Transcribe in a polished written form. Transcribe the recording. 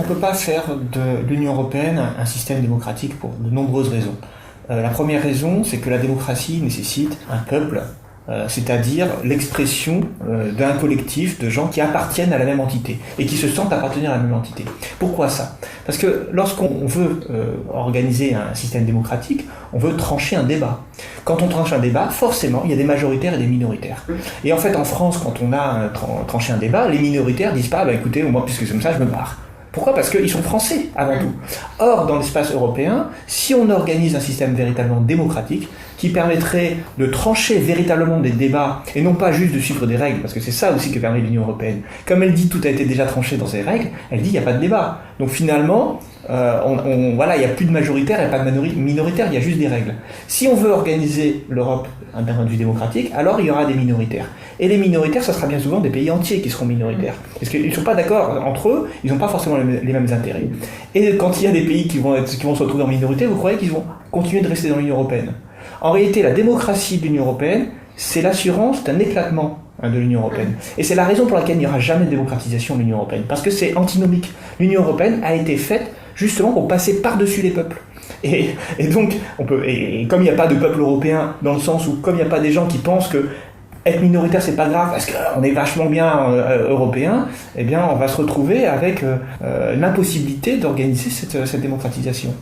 peut pas faire de l'Union européenne un système démocratique pour de nombreuses raisons. La première raison, c'est que la démocratie nécessite un peuple, c'est-à-dire l'expression d'un collectif de gens qui appartiennent à la même entité et qui se sentent appartenir à la même entité. Pourquoi ça ? Parce que lorsqu'on veut organiser un système démocratique, on veut trancher un débat. Quand on tranche un débat, forcément, il y a des majoritaires et des minoritaires. Et en fait, en France, quand on a tranché un débat, les minoritaires disent pas, écoutez, moi, puisque c'est comme ça, je me barre. Pourquoi ? Parce qu'ils sont français, avant tout. Or, dans l'espace européen, si on organise un système véritablement démocratique, qui permettrait de trancher véritablement des débats, et non pas juste de suivre des règles, parce que c'est ça aussi que permet l'Union européenne. Comme elle dit tout a été déjà tranché dans ses règles, elle dit il n'y a pas de débat. Donc finalement, voilà, il n'y a plus de majoritaire, il n'y a pas de minoritaire, il y a juste des règles. Si on veut organiser l'Europe d'un point de vue démocratique, alors il y aura des minoritaires. Et les minoritaires, ça sera bien souvent des pays entiers qui seront minoritaires. Parce qu'ils ne sont pas d'accord entre eux, ils n'ont pas forcément les mêmes intérêts. Et quand il y a des pays qui vont se retrouver en minorité, vous croyez qu'ils vont continuer de rester dans l'Union européenne ? En réalité, la démocratie de l'Union européenne, c'est l'assurance d'un éclatement de l'Union européenne. Et c'est la raison pour laquelle il n'y aura jamais de démocratisation de l'Union européenne. Parce que c'est antinomique. L'Union européenne a été faite justement pour passer par-dessus les peuples. Et donc, comme il n'y a pas de peuple européen, dans le sens où, comme il n'y a pas des gens qui pensent que être minoritaire, c'est pas grave, parce qu'on est vachement bien européen, eh bien, on va se retrouver avec l'impossibilité d'organiser cette démocratisation.